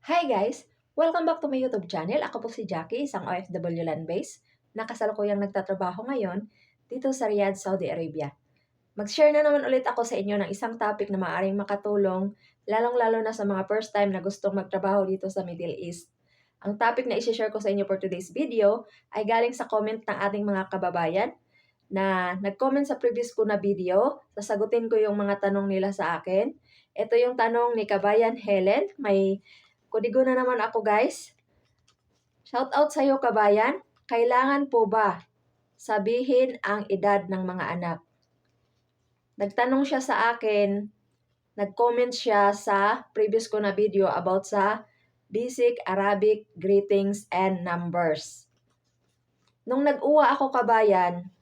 Hi guys! Welcome back to my YouTube channel. Ako po si Jackie, isang OFW land-based na kasalukuyang nagtatrabaho ngayon dito sa Riyadh, Saudi Arabia. Mag-share na naman ulit ako sa inyo ng isang topic na maaaring makatulong, lalong-lalo na sa mga first time na gustong magtrabaho dito sa Middle East. Ang topic na isi-share ko sa inyo for today's video ay galing sa comment ng ating mga kababayan na nag-comment sa previous ko na video. Sasagutin ko yung mga tanong nila sa akin. Ito yung tanong ni Kabayan Helen. May kudigo na naman ako guys. Shout out sa iyo kabayan. Kailangan po ba sabihin ang edad ng mga anak? Nagtanong siya sa akin, nag-comment siya sa previous ko na video about sa basic Arabic greetings and numbers. Nung nag-uwa ako kabayan,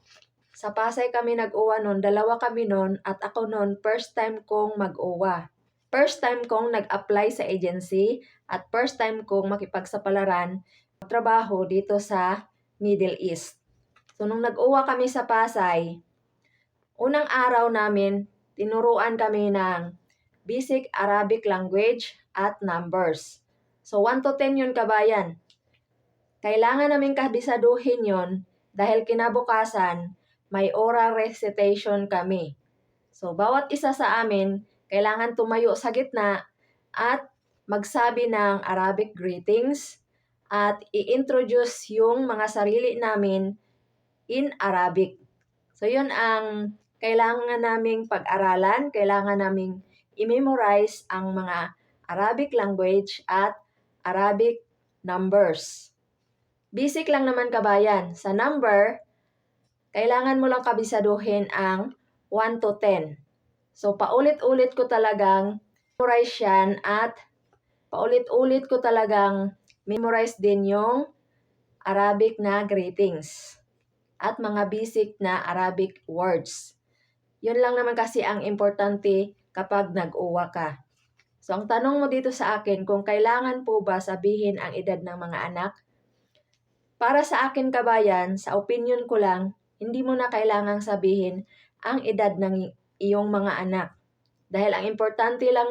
sa Pasay kami nag-uwa noon, dalawa kami noon at ako noon first time kong mag-uwa. First time kong nag-apply sa agency at first time kong makipagsapalaran trabaho dito sa Middle East. So, nung nag-uwa kami sa Pasay, unang araw namin, tinuruan kami ng basic Arabic language at numbers. So, 1 to 10 yun kabayan. Kailangan namin kabisaduhin yun dahil kinabukasan, may oral recitation kami. So, bawat isa sa amin, kailangan tumayo sa gitna at magsabi ng Arabic greetings at i-introduce yung mga sarili namin in Arabic. So, yun ang kailangan naming pag-aralan, kailangan naming i-memorize ang mga Arabic language at Arabic numbers. Basic lang naman kabayan. Sa number, kailangan mo lang kabisaduhin ang 1 to 10. So, paulit-ulit ko talagang memorize yan at paulit-ulit ko talagang memorize din yung Arabic na greetings at mga basic na Arabic words. Yun lang naman kasi ang importante kapag nag-uwa ka. So, ang tanong mo dito sa akin, kung kailangan po ba sabihin ang edad ng mga anak? Para sa akin kabayan, sa opinion ko lang, hindi mo na kailangang sabihin ang edad ng iyong mga anak. Dahil ang importante lang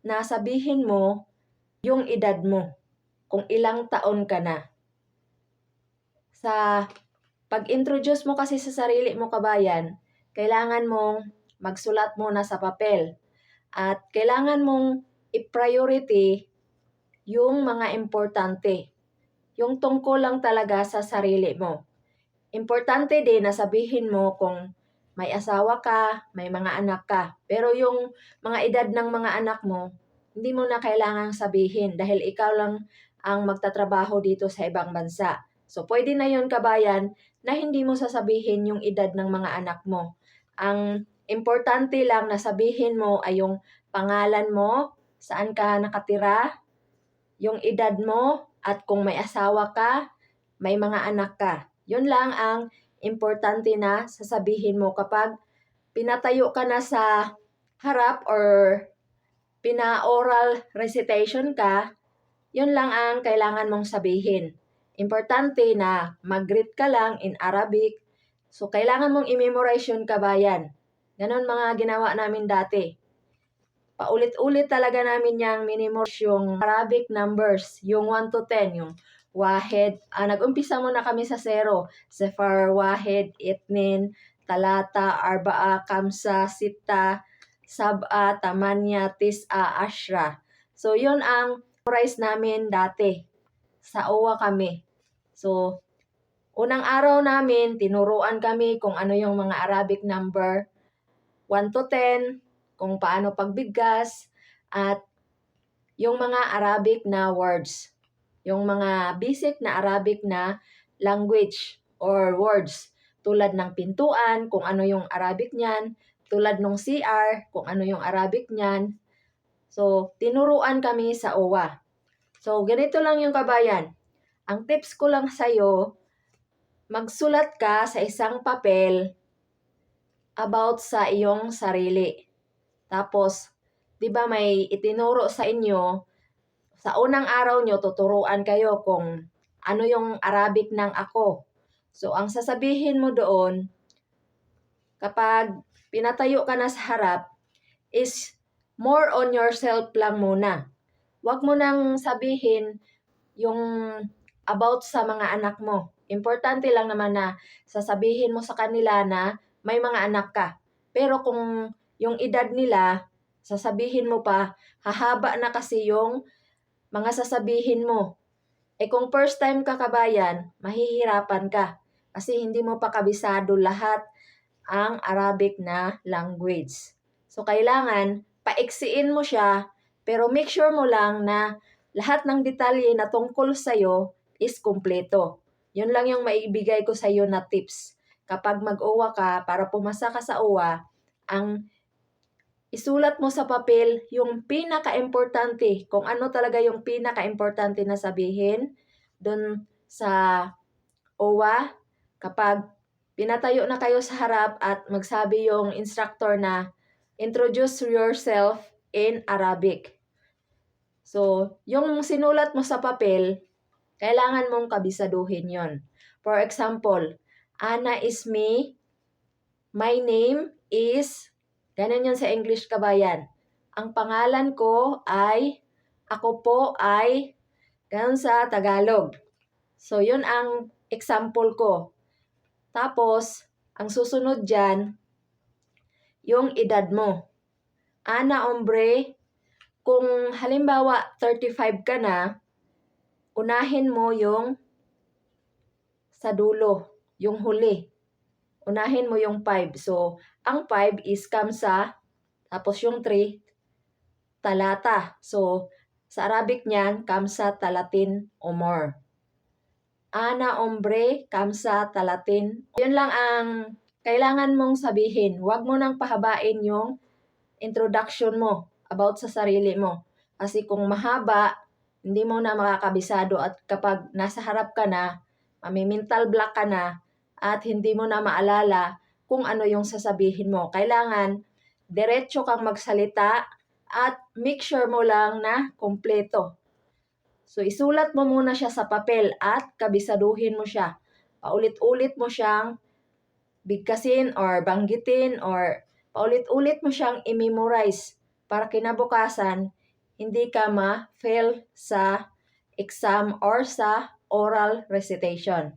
na sabihin mo yung edad mo, kung ilang taon ka na. Sa pag-introduce mo kasi sa sarili mo kabayan, kailangan mong magsulat muna sa papel. At kailangan mong i-priority yung mga importante. Yung tungkol lang talaga sa sarili mo. Importante din na sabihin mo kung may asawa ka, may mga anak ka. Pero yung mga edad ng mga anak mo, hindi mo na kailangang sabihin dahil ikaw lang ang magtatrabaho dito sa ibang bansa. So, pwede na yun kabayan na hindi mo sasabihin yung edad ng mga anak mo. Ang importante lang na sabihin mo ay yung pangalan mo, saan ka nakatira, yung edad mo, at kung may asawa ka, may mga anak ka. Yun lang ang importante na sasabihin mo kapag pinatayo ka na sa harap or pina-oral recitation ka, yun lang ang kailangan mong sabihin. Importante na mag-greet ka lang in Arabic. So, kailangan mong i-memorize yun kabayan. Ganon mga ginawa namin dati. Paulit-ulit talaga namin yung minimorize yung Arabic numbers, yung 1 to 10, yung Wahed. Nag-umpisa muna kami sa 0. Sefar, Wahed, Itnin, Talata, Arbaa, Kamsa, Sita, Sab'a, Tamanya, Tis'a, Ashra. So, yun ang memorize namin dati. Sa uwa kami. So, unang araw namin, tinuruan kami kung ano yung mga Arabic number 1 to 10, kung paano pagbigkas, at yung mga Arabic na words. Yung mga basic na Arabic na language or words. Tulad ng pintuan, kung ano yung Arabic niyan. Tulad ng CR, kung ano yung Arabic niyan. So, tinuruan kami sa uwa. So, ganito lang yung kabayan. Ang tips ko lang sa'yo, magsulat ka sa isang papel about sa iyong sarili. Tapos, di ba may itinuro sa inyo, sa unang araw nyo, tuturuan kayo kung ano yung Arabic ng ako. So, ang sasabihin mo doon, kapag pinatayo ka na sa harap, is more on yourself lang muna. Huwag mo nang sabihin yung about sa mga anak mo. Importante lang naman na sasabihin mo sa kanila na may mga anak ka. Pero kung yung edad nila, sasabihin mo pa, hahaba na kasi yung mga sasabihin mo. Kung first time ka kabayan, mahihirapan ka. Kasi hindi mo pa kabisado lahat ang Arabic na language. So, kailangan paiksiin mo siya, pero make sure mo lang na lahat ng detalye na tungkol sa'yo is kumpleto. Yun lang yung maibigay ko sa'yo na tips. Kapag mag-OWA ka, para pumasa ka sa OWA, ang isulat mo sa papel yung pinaka-importante, kung ano talaga yung pinaka-importante na sabihin doon sa OWA. Kapag pinatayo na kayo sa harap at magsabi yung instructor na introduce yourself in Arabic. So, yung sinulat mo sa papel, kailangan mong kabisaduhin yon. For example, Ana is me, my name is, ganun yun sa English kabayan. Ang pangalan ko ay, ako po ay, ganun sa Tagalog. So, yun ang example ko. Tapos, ang susunod dyan, yung edad mo. Ana hombre, kung halimbawa 35 ka na, unahin mo yung sa dulo, yung huli. Unahin mo yung 5. So, ang 5 is kamsa, tapos yung 3, talata. So, sa Arabic niyan, kamsa talatin o more. Ana hombre, kamsa talatin. Yun lang ang kailangan mong sabihin. Huwag mo nang pahabain yung introduction mo about sa sarili mo. Kasi kung mahaba, hindi mo na makakabisado at kapag nasa harap ka na, mami-mental block ka na at hindi mo na maalala kung ano yung sasabihin mo. Kailangan diretso kang magsalita at make sure mo lang na kompleto. So, isulat mo muna siya sa papel at kabisaduhin mo siya. Paulit-ulit mo siyang bigkasin or banggitin or paulit-ulit mo siyang i-memorize para kinabukasan hindi ka ma-fail sa exam or sa oral recitation.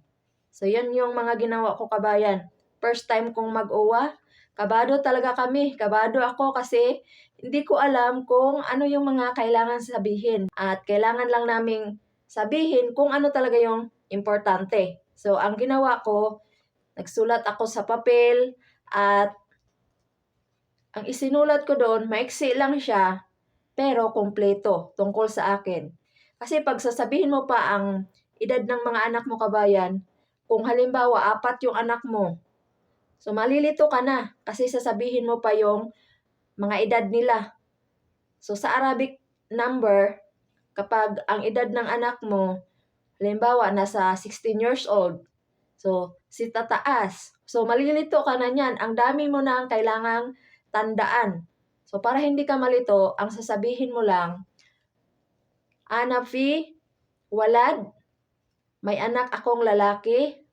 So, yun yung mga ginawa ko kabayan. First time kong mag-OWA, kabado talaga kami. Kabado ako kasi hindi ko alam kung ano yung mga kailangan sabihin. At kailangan lang naming sabihin kung ano talaga yung importante. So, ang ginawa ko, nagsulat ako sa papel at ang isinulat ko doon, maiksi lang siya, pero kumpleto tungkol sa akin. Kasi pag sasabihin mo pa ang edad ng mga anak mo kabayan, kung halimbawa 4 yung anak mo, so malilito ka na kasi sasabihin mo pa yung mga edad nila. So sa Arabic number, kapag ang edad ng anak mo, halimbawa nasa 16 years old, so si tataas. So malilito ka na niyan. Ang dami mo na ang kailangang tandaan. So para hindi ka malito, ang sasabihin mo lang, Ana fi walad, may anak akong lalaki.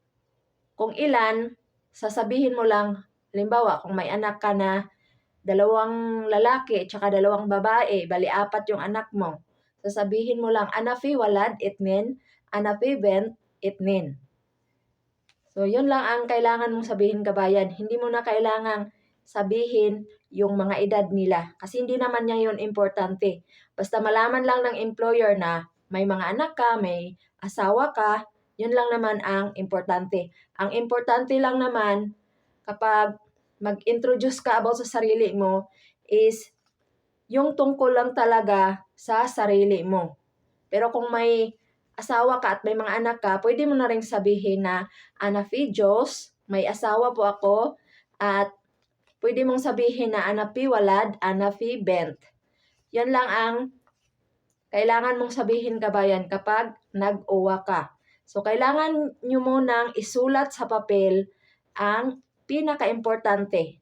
Kung ilan, sasabihin mo lang, halimbawa kung may anak ka na 2 lalaki at 2 babae, bali 4 yung anak mo. Sasabihin mo lang, Ana fi walad itnin, Ana fi bent itnin. So, yun lang ang kailangan mong sabihin kabayan. Hindi mo na kailangang sabihin yung mga edad nila. Kasi hindi naman niya yun importante. Basta malaman lang ng employer na may mga anak ka, may asawa ka, yun lang naman ang importante. Ang importante lang naman kapag mag-introduce ka about sa sarili mo is yung tungkol lang talaga sa sarili mo. Pero kung may asawa ka at may mga anak ka, pwede mo na rin sabihin na Ana fi Diyos, may asawa po ako, at pwede mong sabihin na Ana fi walad, Ana fi bent. Yan lang ang kailangan mong sabihin kabayan kapag nag-OWA ka. So, kailangan nyo munang isulat sa papel ang pinaka-importante.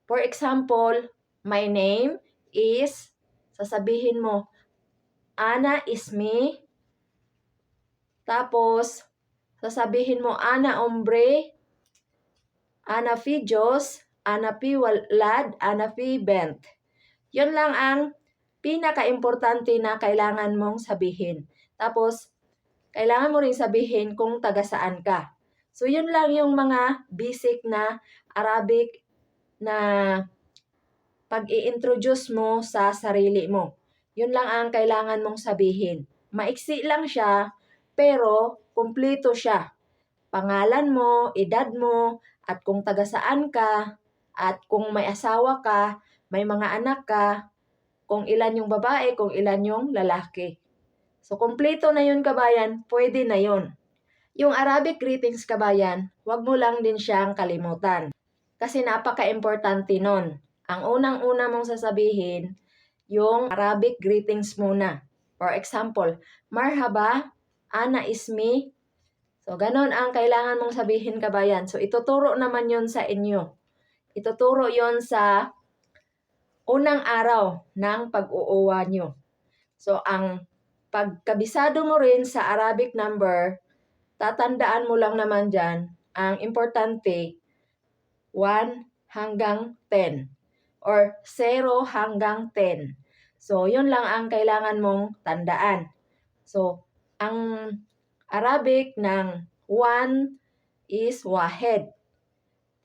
For example, my name is, sasabihin mo, Ana is me. Tapos, sasabihin mo, Ana hombre, Ana fi Diyos, Ana fi walad, Ana fi bent. Yun lang ang pinaka-importante na kailangan mong sabihin. Tapos, kailangan mo rin sabihin kung taga saan ka. So, yun lang yung mga basic na Arabic na pag-i-introduce mo sa sarili mo. Yun lang ang kailangan mong sabihin. Maiksi lang siya, pero kumpleto siya. Pangalan mo, edad mo, at kung taga saan ka, at kung may asawa ka, may mga anak ka, kung ilan yung babae, kung ilan yung lalaki. So, kumpleto na yun, kabayan, pwede na yun. Yung Arabic greetings, kabayan, wag mo lang din siyang kalimutan. Kasi napaka-importante nun. Ang unang-una mong sasabihin, yung Arabic greetings muna. For example, Marhaba, ana ismi. So, ganon ang kailangan mong sabihin, kabayan. So, ituturo naman yon sa inyo. Ituturo yon sa unang araw ng pag-uuwa nyo. So, ang pagkabisado mo rin sa Arabic number, tatandaan mo lang naman dyan, ang importante, 1 hanggang 10 or 0 hanggang 10. So, yun lang ang kailangan mong tandaan. So, ang Arabic ng 1 is wahed.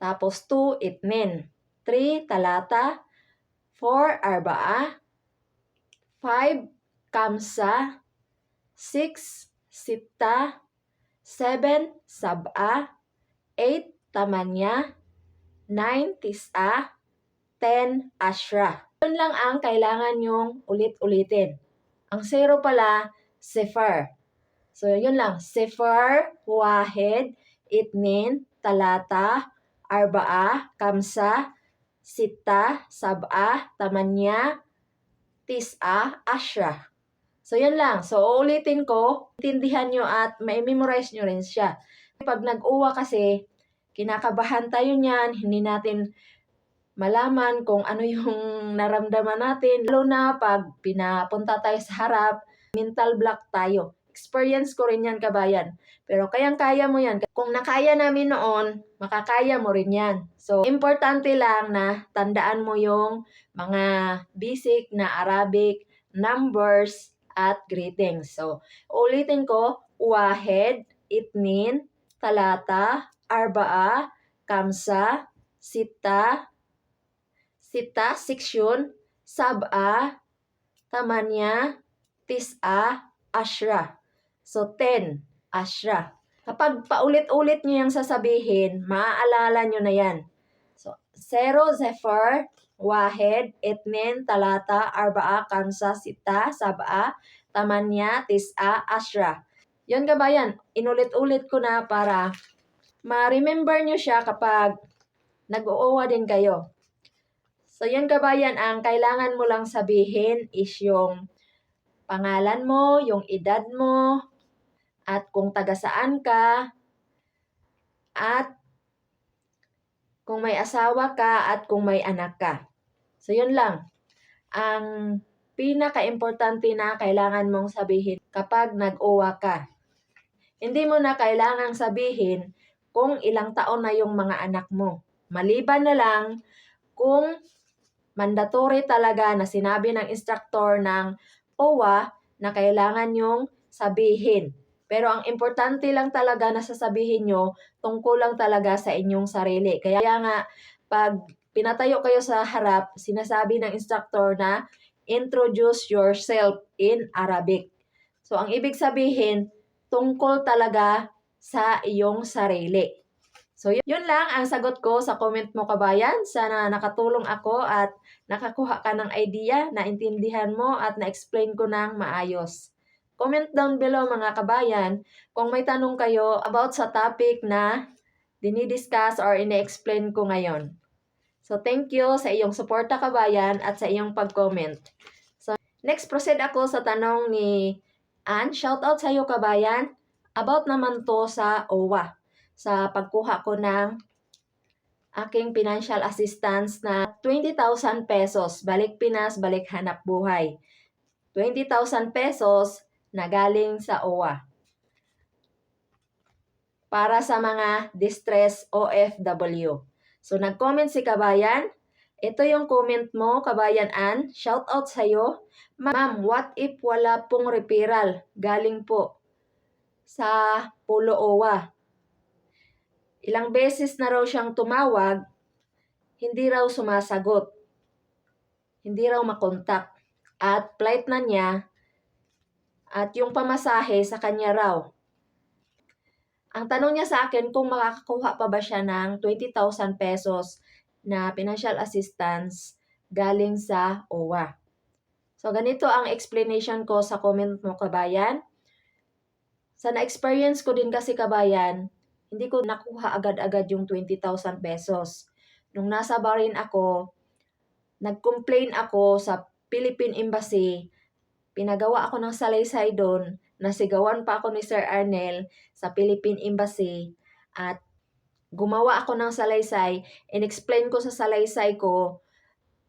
Tapos 2, itnin. 3, talata. 4, arbaa. 5, kamsa. 6, sitta. 7, sab'a. 8, tamanya. 9, tis'a. 10, ashra. Yun lang ang kailangan yung ulit-ulitin. Ang 0 pala, sifar. So, yun lang. Sifar, wahed, itnin, talata, arbaa, kamsa, sitta, sab'a, tamanya, tis'a, ashra. So, yun lang. So, uulitin ko, intindihan nyo at may-memorize nyo rin siya. Pag nag-uwa kasi, kinakabahan tayo niyan, hindi natin malaman kung ano yung naramdaman natin. Lalo na pag pinapunta tayo sa harap, mental block tayo. Experience ko rin yan, kabayan. Pero kayang-kaya mo yan. Kung nakaya namin noon, makakaya mo rin yan. So, importante lang na tandaan mo yung mga basic na Arabic numbers at greetings. So, ulitin ko, wahed, itnin, talata, arbaa, kamsa, sitta, seksyon, sab'a, tamanya, tis'a, ashra. So, 10, ashra. Kapag paulit-ulit nyo yung sasabihin, maaalala nyo na yan. So, 0, zefar, wahed, itnin, talata, arbaa, kamsa, sitta, sab'a, tamanya, tis'a, ashra. Yun, kabayan, inulit-ulit ko na para ma-remember nyo siya kapag nag-uuwa din kayo. So, yun, kabayan, ang kailangan mo lang sabihin is yung pangalan mo, yung edad mo, at kung taga saan ka, at kung may asawa ka, at kung may anak ka. So, yun lang. Ang pinaka-importante na kailangan mong sabihin kapag nag-uwa ka. Hindi mo na kailangang sabihin kung ilang taon na yung mga anak mo. Maliban na lang kung mandatory talaga na sinabi ng instructor ng OWA na kailangan yung sabihin. Pero ang importante lang talaga na sasabihin nyo, tungkol lang talaga sa inyong sarili. Kaya nga, pag pinatayo kayo sa harap, sinasabi ng instructor na introduce yourself in Arabic. So, ang ibig sabihin, tungkol talaga sa iyong sarili. So, yun lang ang sagot ko sa comment mo, kabayan. Sana nakatulong ako at nakakuha ka ng idea, naintindihan mo at na-explain ko ng maayos. Comment down below, mga kabayan, kung may tanong kayo about sa topic na dinidiscuss or ine-explain ko ngayon. So, thank you sa iyong suporta, kabayan, at sa iyong pag-comment. So, next, proceed ako sa tanong ni Ann. Shoutout sa iyo, kabayan. About naman to sa OWA. Sa pagkuha ko ng aking financial assistance na 20,000 pesos. Balik Pinas, balik hanap buhay. 20,000 pesos na galing sa OWA. Para sa mga distress OFW. So, nag-comment si kabayan, Ito yung comment mo, Kabayan Ann. Shout out sa'yo. Ma'am, what if wala pong referral? Galing po sa Pulo OWA. Ilang beses na raw siyang tumawag, hindi raw sumasagot. Hindi raw makontak. At flight na niya at yung pamasahe sa kanya raw. Ang tanong niya sa akin kung makakakuha pa ba siya ng 20,000 pesos na financial assistance galing sa OWA. So, ganito ang explanation ko sa comment mo, Kabayan. Sa na-experience ko din kasi, Kabayan, hindi ko nakuha agad-agad yung 20,000 pesos. Nung nasa Bahrain ako, nag-complain ako sa Philippine Embassy. Pinagawa ako ng salaysay doon. Nasigawan pa ako ni Sir Arnel sa Philippine Embassy. At gumawa ako ng salaysay. In-explain ko sa salaysay ko.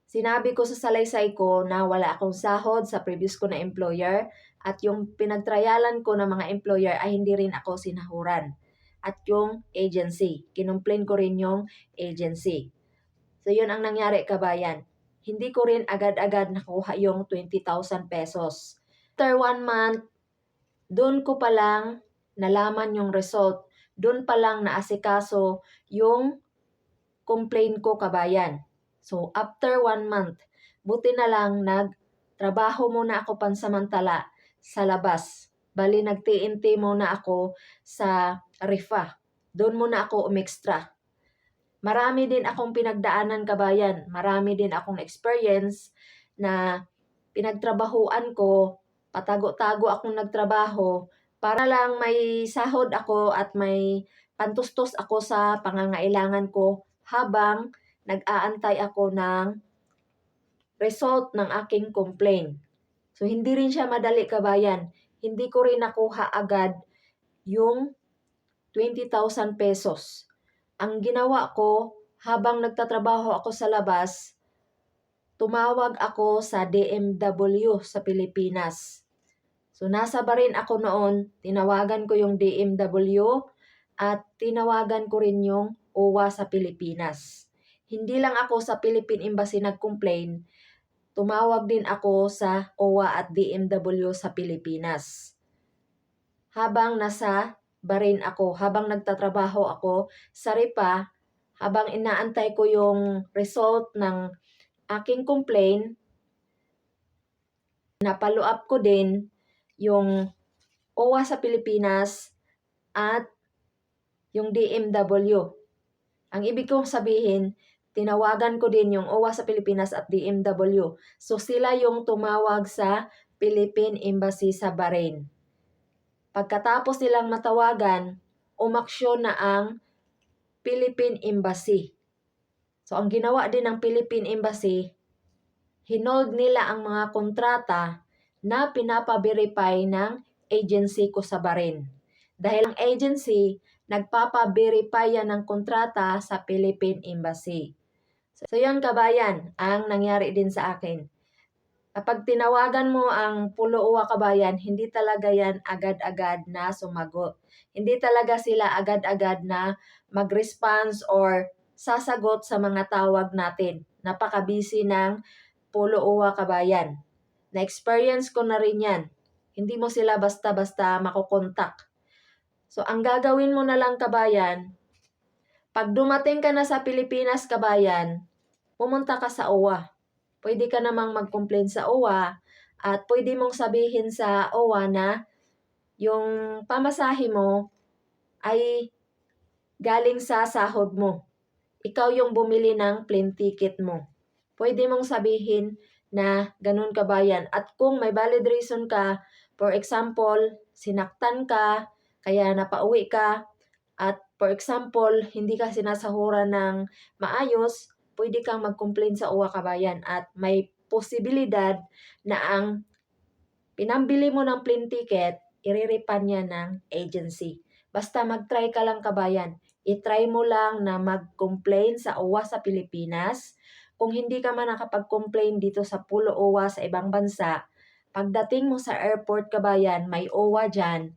Sinabi ko sa salaysay ko na wala akong sahod sa previous ko na employer. At yung pinagtrayalan ko ng mga employer ay hindi rin ako sinahuran. At yung agency. Kinumplain ko rin yung agency. So, yun ang nangyari, Kabayan. Hindi ko rin agad-agad nakuha yung 20,000 pesos. After 1 month, doon ko palang nalaman yung result. Doon palang naasikaso yung complaint ko, Kabayan. So, after 1 month, buti na lang nagtrabaho muna ako pansamantala sa labas. Bali, nag-TNT muna ako sa RIFA. Doon muna ako umextra. Marami din akong pinagdaanan, Kabayan. Marami din akong experience na pinagtrabahuan ko. Patago-tago akong nagtrabaho para lang may sahod ako at may pantustos ako sa pangangailangan ko habang nag-aantay ako ng result ng aking complaint. So, hindi rin siya madali, Kabayan. Hindi ko rin nakuha agad yung 20,000 pesos. Ang ginawa ko, habang nagtatrabaho ako sa labas, tumawag ako sa DMW sa Pilipinas. So, nasa Bahrain ako noon, tinawagan ko yung DMW at tinawagan ko rin yung OWA sa Pilipinas. Hindi lang ako sa Philippine Embassy nag-complain, tumawag din ako sa OWA at DMW sa Pilipinas. Habang nasa Bahrain ako, habang nagtatrabaho ako sa RIPA, habang inaantay ko yung result ng aking complaint, napalo up ko din yung OWA sa Pilipinas at yung DMW. Ang ibig kong sabihin, tinawagan ko din yung OWA sa Pilipinas at DMW. So, sila yung tumawag sa Philippine Embassy sa Bahrain. Pagkatapos nilang matawagan, umaksyon na ang Philippine Embassy. So, ang ginawa din ng Philippine Embassy, hinold nila ang mga kontrata na pinapa-verify ng agency ko sa Bahrain. Dahil ang agency, nagpapa-verify yan ng kontrata sa Philippine Embassy. So, yun, Kabayan, ang nangyari din sa akin. Kapag tinawagan mo ang Pulo OWA, Kabayan, hindi talaga yan agad-agad na sumagot. Hindi talaga sila agad-agad na mag-response or sasagot sa mga tawag natin. Napaka-busy ng Pulo OWA, Kabayan. Na-experience ko na rin yan. Hindi mo sila basta-basta makukontak. So, ang gagawin mo na lang, Kabayan, pag dumating ka na sa Pilipinas, Kabayan, pumunta ka sa OWA. Pwede ka namang mag-complain sa OWA at pwede mong sabihin sa OWA na yung pamasahe mo ay galing sa sahod mo. Ikaw yung bumili ng plane ticket mo. Pwede mong sabihin na ganun, Kabayan. At kung may valid reason ka, for example, sinaktan ka, kaya napauwi ka, at for example, hindi ka sinasahuran ng maayos, pwede kang mag-complain sa OWA, Kabayan, at may posibilidad na ang pinambili mo ng plane ticket, iriripan niya ng agency. Basta mag-try ka lang, Kabayan. I-try mo lang na mag-complain sa OWA sa Pilipinas. Kung hindi ka man nakapag-complain dito sa Pulo OWA sa ibang bansa, pagdating mo sa airport, Kabayan, may OWA dyan,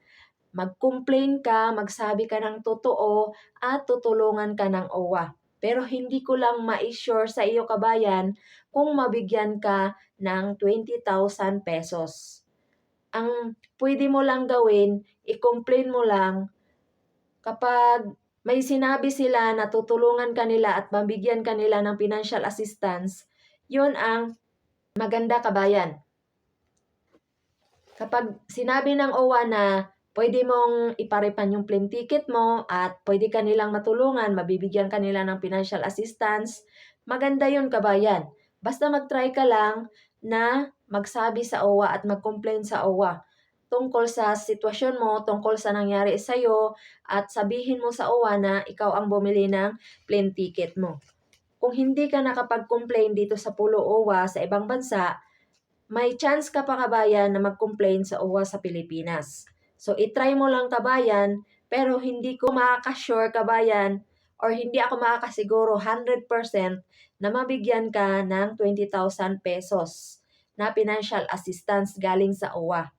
mag-complain ka, magsabi ka ng totoo, at tutulungan ka ng OWA. Pero hindi ko lang ma-sure sa iyo kabayan kung mabigyan ka ng 20,000 pesos. Ang pwede mo lang gawin, i-complain mo lang kapag may sinabi sila na tutulungan kanila at mabigyan kanila ng financial assistance, yun ang maganda kabayan. Kapag sinabi ng OWA na pwede mong iparipan yung plane ticket mo at pwede kanilang matulungan, mabibigyan kanila ng financial assistance, maganda yun kabayan. Basta mag-try ka lang na magsabi sa OWA at mag-complain sa OWA tungkol sa sitwasyon mo, tungkol sa nangyari sa'yo, at sabihin mo sa OWA na ikaw ang bumili ng plane ticket mo. Kung hindi ka nakapag-complain dito sa Pulo OWA sa ibang bansa, may chance ka pa kabayan na mag-complain sa OWA sa Pilipinas. So, itry mo lang kabayan, pero hindi ko makaka-sure kabayan or hindi ako makakasiguro 100% na mabigyan ka ng 20,000 pesos na financial assistance galing sa OWA.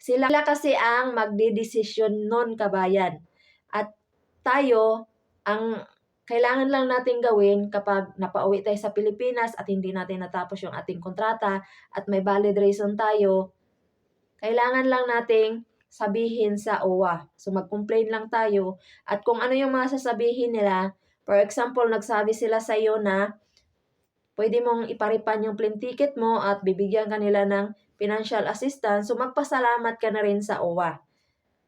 Sila kasi ang magdidesisyon nun kabayan. At tayo, ang kailangan lang natin gawin kapag napauwi tayo sa Pilipinas at hindi natin natapos yung ating kontrata at may valid reason tayo, kailangan lang nating sabihin sa OWA. So mag-complain lang tayo at kung ano yung mga sasabihin nila, for example, nagsabi sila sa iyo na pwede mong iparipan yung plane ticket mo at bibigyan kanila ng financial assistance, so magpasalamat ka na rin sa OWA.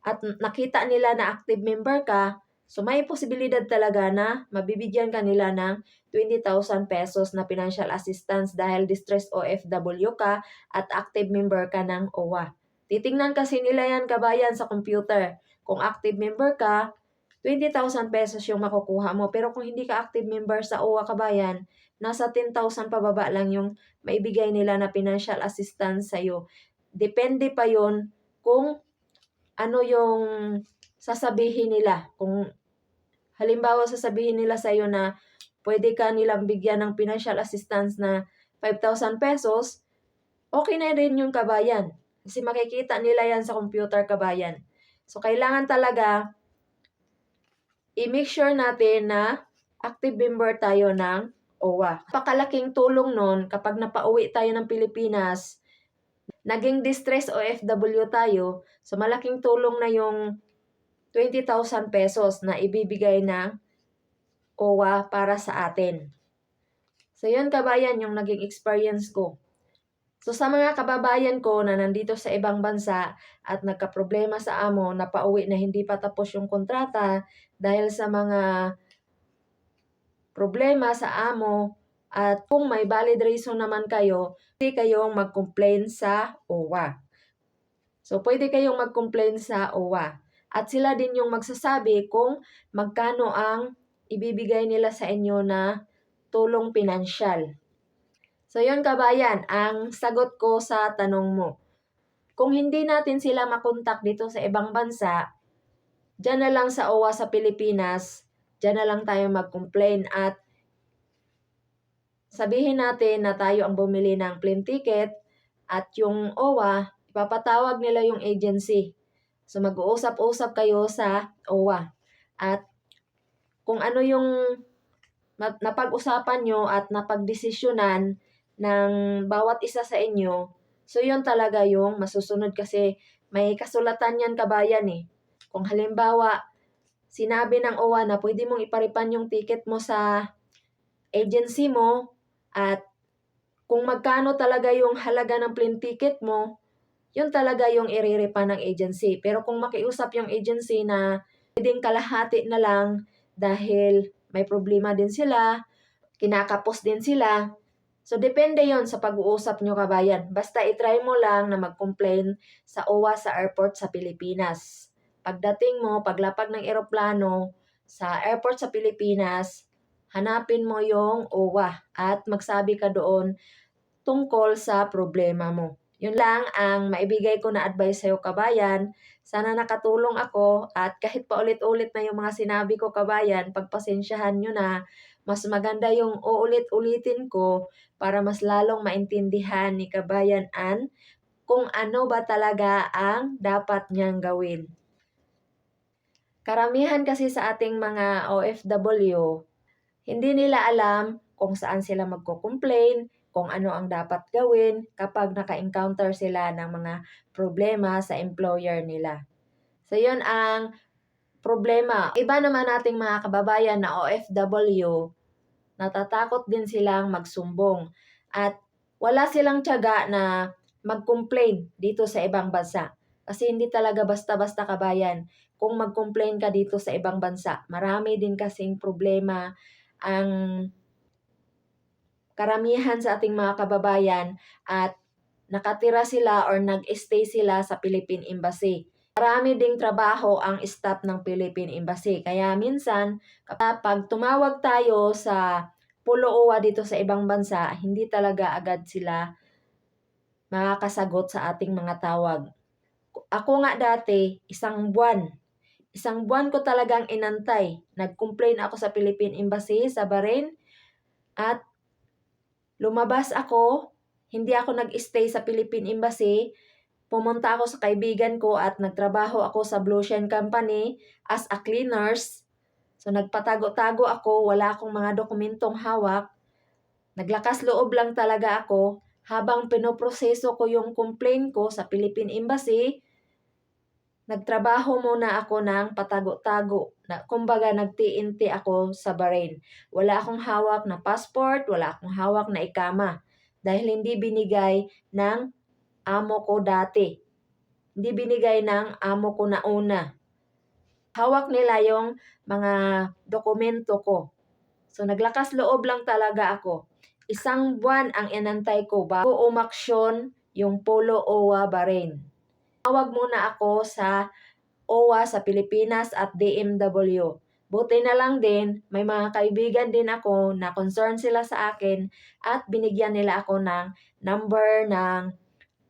At nakita nila na active member ka, so may posibilidad talaga na mabibigyan kanila ng 20,000 pesos na financial assistance dahil distressed OFW ka at active member ka ng OWA. Titingnan kasi nila yan kabayan sa computer. Kung active member ka, 20,000 pesos yung makukuha mo. Pero kung hindi ka active member sa OWA kabayan, nasa 10,000 pababa lang yung maibigay nila na financial assistance sa'yo. Depende pa yon kung ano yung sasabihin nila. Kung halimbawa sasabihin nila sa iyo na pwede ka nilang bigyan ng financial assistance na 5,000 pesos, okay na rin yung kabayan. Kasi makikita nila yan sa computer kabayan. So, kailangan talaga i-make sure natin na active member tayo ng OWA. Napakalaking tulong nun kapag napauwi tayo ng Pilipinas, naging distress OFW tayo, so malaking tulong na yung 20,000 pesos na ibibigay ng OWA para sa atin. So yun kabayan yung naging experience ko. So sa mga kababayan ko na nandito sa ibang bansa at nagkaproblema sa amo na pauwi na hindi pa tapos yung kontrata dahil sa mga problema sa amo at kung may valid reason naman kayo, pwede kayong mag-complain sa OWA. So, pwede kayong mag-complain sa OWA. At sila din yung magsasabi kung magkano ang ibibigay nila sa inyo na tulong pinansyal. So, yun kabayan, ang sagot ko sa tanong mo. Kung hindi natin sila makontak dito sa ibang bansa, dyan na lang sa OWA sa Pilipinas, dyan na lang tayo mag-complain at sabihin natin na tayo ang bumili ng plane ticket at yung OWA, ipapatawag nila yung agency. So mag-uusap-usap kayo sa OWA. At kung ano yung napag-usapan nyo at napagdesisyonan ng bawat isa sa inyo, so yun talaga yung masusunod kasi may kasulatan yan kabayan eh. Kung halimbawa, sinabi ng OWA na pwede mong iparipan yung ticket mo sa agency mo at kung magkano talaga yung halaga ng plane ticket mo, yun talaga yung iriripa ng agency. Pero kung makiusap yung agency na pwedeng kalahati na lang dahil may problema din sila, kinakapos din sila, so depende yon sa pag-uusap nyo kabayan. Basta itry mo lang na mag-complain sa OWA sa airport sa Pilipinas. Pagdating mo, paglapag ng eroplano sa airport sa Pilipinas, hanapin mo yung OWA at magsabi ka doon tungkol sa problema mo. Yun lang ang maibigay ko na advice sa'yo kabayan. Sana nakatulong ako at kahit pa ulit-ulit na yung mga sinabi ko kabayan, pagpasensyahan nyo na. Mas maganda yung uulit-ulitin ko para mas lalong maintindihan ni Kabayan Ann kung ano ba talaga ang dapat niyang gawin. Karamihan kasi sa ating mga OFW, Hindi nila alam kung saan sila magko-complain, kung ano ang dapat gawin kapag naka-encounter sila ng mga problema sa employer nila. So, yun ang problema. Iba naman nating mga kababayan na OFW, natatakot din silang magsumbong at wala silang tiyaga na mag-complain dito sa ibang bansa. Kasi hindi talaga basta-basta kabayan kung mag-complain ka dito sa ibang bansa. Marami din kasing problema ang karamihan sa ating mga kababayan at nakatira sila or nag-stay sila sa Philippine Embassy. Marami ding trabaho ang staff ng Philippine Embassy. Kaya minsan, kapag tumawag tayo sa Pulo OWA dito sa ibang bansa, hindi talaga agad sila makakasagot sa ating mga tawag. Ako nga dati, isang buwan ko talagang inantay. Nag-complain ako sa Philippine Embassy sa Bahrain at lumabas ako, hindi ako nag-stay sa Philippine Embassy. Pumunta ako sa kaibigan ko at nagtrabaho ako sa Blue Shine Company as a cleaners. So nagpatago-tago ako, wala akong mga dokumentong hawak. Naglakas loob lang talaga ako habang pinoproseso ko yung complaint ko sa Philippine Embassy. Nagtrabaho muna ako ng patago-tago. Kumbaga nagti-inti ako sa Bahrain. Wala akong hawak na passport, wala akong hawak na ikama. Dahil hindi binigay ng amo ko dati. Hindi binigay ng amo ko na una. Hawak nila yung mga dokumento ko. So naglakas loob lang talaga ako. Isang buwan ang inantay ko bago umaksyon yung Polo OWA Bahrain. Tawag muna ako sa OWA sa Pilipinas at DMW. Buti na lang din, may mga kaibigan din ako na concern sila sa akin at binigyan nila ako ng number ng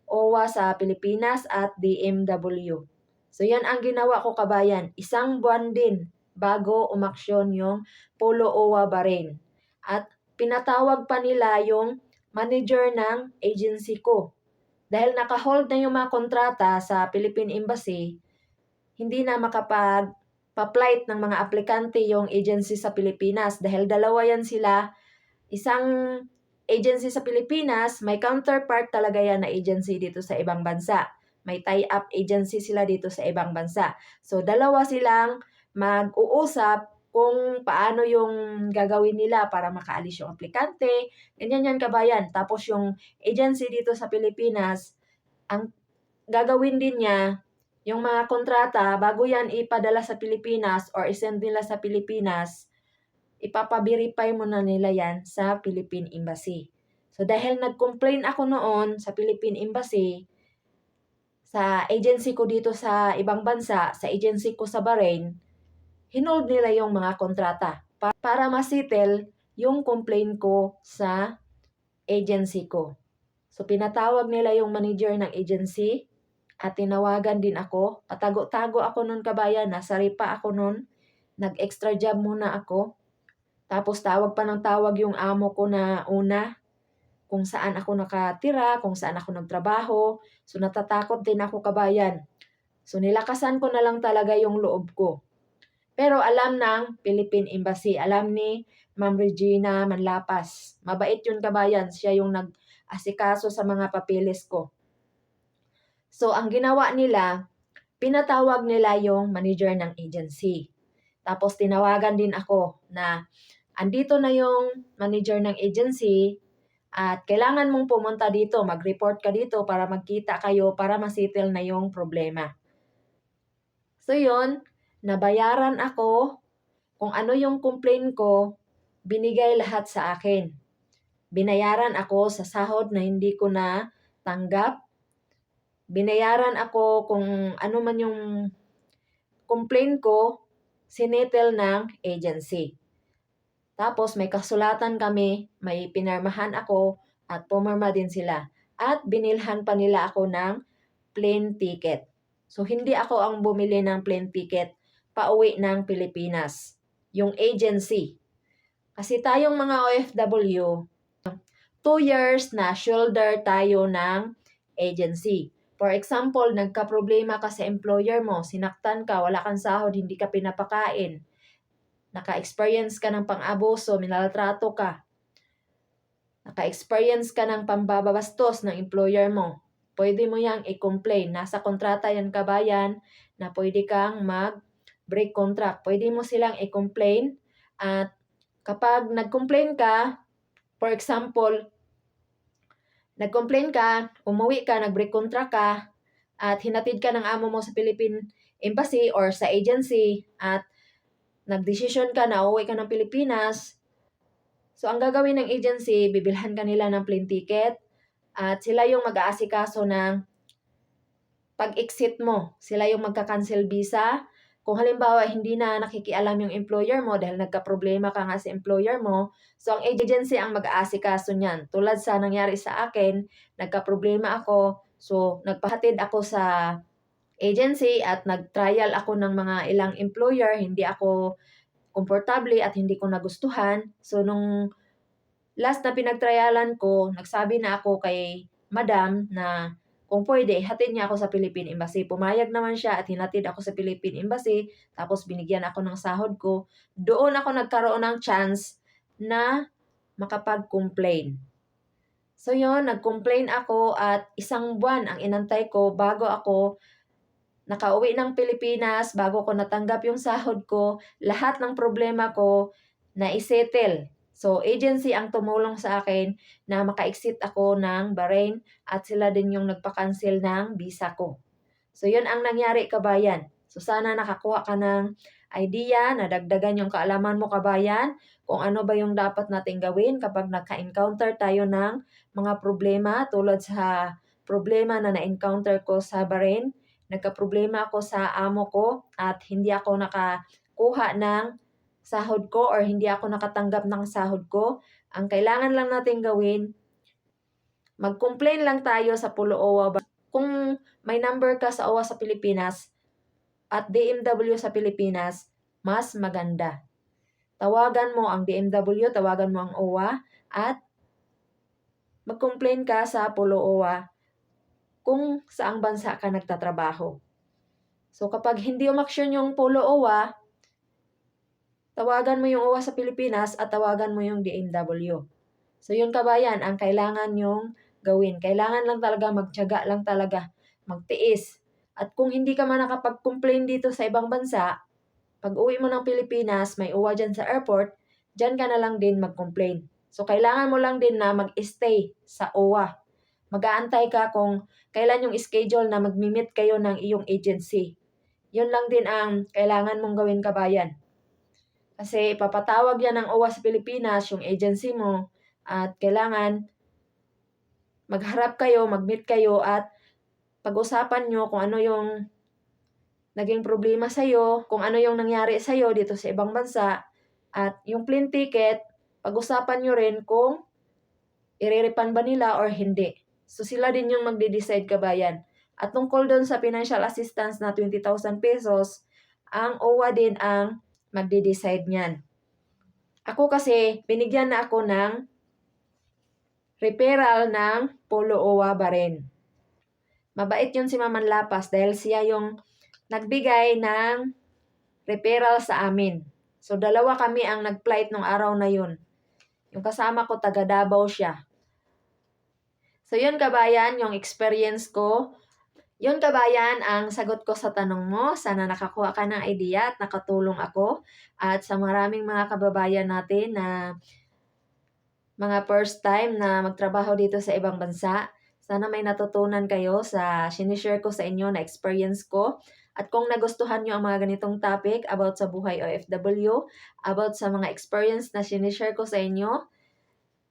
OWA sa Pilipinas at DMW. So yan ang ginawa ko kabayan. Isang buwan din bago umaksyon yung Polo OWA Bahrain. At pinatawag pa nila yung manager ng agency ko. Dahil naka-hold na yung mga kontrata sa Philippine Embassy, hindi na makapag-flight ng mga aplikante yung agency sa Pilipinas. Dahil dalawa yan sila, isang agency sa Pilipinas, may counterpart talaga yan na agency dito sa ibang bansa. May tie-up agency sila dito sa ibang bansa. So, dalawa silang mag-uusap kung paano yung gagawin nila para makaalis yung aplikante. Ganyan yan kabayan. Tapos yung agency dito sa Pilipinas, ang gagawin din niya, yung mga kontrata, bago yan ipadala sa Pilipinas or isend nila sa Pilipinas, ipapa-verify muna nila yan sa Philippine Embassy. So dahil nag-complain ako noon sa Philippine Embassy, sa agency ko dito sa ibang bansa, sa agency ko sa Bahrain, hinold nila yung mga kontrata para masettle yung complaint ko sa agency ko. So pinatawag nila yung manager ng agency at tinawagan din ako. Patago-tago ako nun kabayan, nasa ripa ako nun. Nag-extra job muna ako. Tapos tawag pa ng tawag yung amo ko na una, kung saan ako nakatira, kung saan ako nagtrabaho. So natatakot din ako kabayan. So nilakasan ko na lang talaga yung loob ko. Pero alam ng Philippine Embassy, alam ni Ma'am Regina Manlapas. Mabait yun kabayan, siya yung nag-asikaso sa mga papeles ko. So ang ginawa nila, pinatawag nila yung manager ng agency. Tapos tinawagan din ako na andito na yung manager ng agency at kailangan mong pumunta dito, mag-report ka dito para magkita kayo para masettle na yung problema. So yun, nabayaran ako, kung ano yung complaint ko, binigay lahat sa akin. Binayaran ako sa sahod na hindi ko na tanggap. Binayaran ako kung ano man yung complaint ko, sinettle ng agency. Tapos may kasulatan kami, may pinirmahan ako at pumirma din sila. At binilhan pa nila ako ng plane ticket. So hindi ako ang bumili ng plane ticket pauwi ng Pilipinas. Yung agency. Kasi tayong mga OFW, 2 years na shoulder tayo ng agency. For example, nagka-problema ka sa employer mo, sinaktan ka, wala kang sahod, hindi ka pinapakain. naka-experience ka ng pang-abuso, minaltrato ka, naka-experience ka ng pambabastos ng employer mo, pwede mo yang i-complain. Nasa kontrata yan kabayan na pwede kang mag-break contract. Pwede mo silang i-complain at kapag nag-complain ka, for example, nag-complain ka, umuwi ka, nag-break contract ka, at hinatid ka ng amo mo sa Philippine Embassy or sa agency at nagdesisyon ka na uuwi ka ng Pilipinas. So, ang gagawin ng agency, bibilhan ka nila ng plane ticket at sila yung mag-aasikaso ng pag-exit mo. Sila yung magka-cancel visa. Kung halimbawa, hindi na nakikialam yung employer mo dahil nagka-problema ka nga sa employer mo, so ang agency ang mag-aasikaso niyan. Tulad sa nangyari sa akin, nagka-problema ako, so nagpahatid ako sa agency at nag-trial ako ng mga ilang employer, hindi ako komportable at hindi ko nagustuhan. So, nung last na pinagtrialan ko, nagsabi na ako kay madam na kung pwede, hatid niya ako sa Philippine Embassy. Pumayag naman siya at hinatid ako sa Philippine Embassy. Tapos binigyan ako ng sahod ko. Doon ako nagkaroon ng chance na makapag-complain. So yun, nag-complain ako at 1 buwan ang inantay ko bago ako nakauwi ng Pilipinas, bago ko natanggap yung sahod ko, lahat ng problema ko na-isettle. So, agency ang tumulong sa akin na maka-exit ako ng Bahrain at sila din yung nagpa-cancel ng visa ko. So, yun ang nangyari kabayan. So, sana nakakuha ka ng idea, nadagdagan yung kaalaman mo kabayan, kung ano ba yung dapat nating gawin kapag naka-encounter tayo ng mga problema tulad sa problema na na-encounter ko sa Bahrain. Nagka-problema ako sa amo ko at hindi ako nakakuha ng sahod ko or hindi ako nakatanggap ng sahod ko. Ang kailangan lang natin gawin, mag-complain lang tayo sa Pulo OWA. Kung may number ka sa OWA sa Pilipinas at DMW sa Pilipinas, mas maganda. Tawagan mo ang DMW, tawagan mo ang OWA at mag-complain ka sa Pulo OWA kung saang bansa ka nagtatrabaho. So kapag hindi umaksyon yung Pulo OWA, tawagan mo yung OWA sa Pilipinas at tawagan mo yung DMW. So yun kabayan, ang kailangan yung gawin. Kailangan lang talaga, magtiyaga lang talaga, magtiis. At kung hindi ka man nakapag-complain dito sa ibang bansa, pag uwi mo ng Pilipinas, may OWA dyan sa airport, dyan ka na lang din mag-complain. So kailangan mo lang din na mag-stay sa OWA. Mag-aantay ka kung kailan yung schedule na mag-meet kayo ng iyong agency. Yun lang din ang kailangan mong gawin kabayan. Kasi papatawag yan ng OWA sa Pilipinas, yung agency mo, at kailangan magharap kayo, mag-meet kayo at pag-usapan nyo kung ano yung naging problema sa'yo, kung ano yung nangyari sa'yo dito sa ibang bansa, at yung plane ticket, pag-usapan nyo rin kung i-refund ba nila or hindi. So sila din yung magde-decide kabayan. At tungkol doon sa financial assistance na 20,000 pesos, ang OWA din ang magde-decide niyan. Ako kasi, binigyan na ako ng referral ng Pulo OWA Bahrain. Mabait yun si Maman Lapas dahil siya yung nagbigay ng referral sa amin. So, 2 kami ang nag-flight nung araw na yun. Yung kasama ko, taga Davao siya. So, yun kabayan, yung experience ko. Yun kabayan, ang sagot ko sa tanong mo. Sana nakakuha ka ng idea at nakatulong ako. At sa maraming mga kababayan natin na mga first time na magtrabaho dito sa ibang bansa, sana may natutunan kayo sa sinishare ko sa inyo na experience ko. At kung nagustuhan nyo ang mga ganitong topic about sa buhay OFW, about sa mga experience na sinishare ko sa inyo,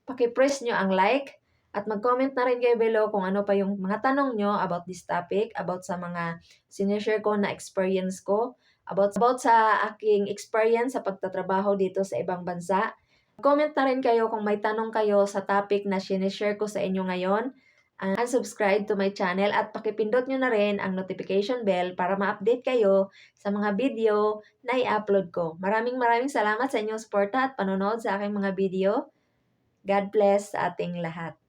paki-press nyo ang like at mag-comment na rin kayo below kung ano pa yung mga tanong nyo about this topic, about sa mga sinishare ko na experience ko, about sa aking experience sa pagtatrabaho dito sa ibang bansa. Comment na rin kayo kung may tanong kayo sa topic na sinishare ko sa inyo ngayon. Subscribe to my channel at pakipindot nyo na rin ang notification bell para ma-update kayo sa mga video na i-upload ko. Maraming salamat sa inyong suporta at panonood sa aking mga video. God bless sa ating lahat.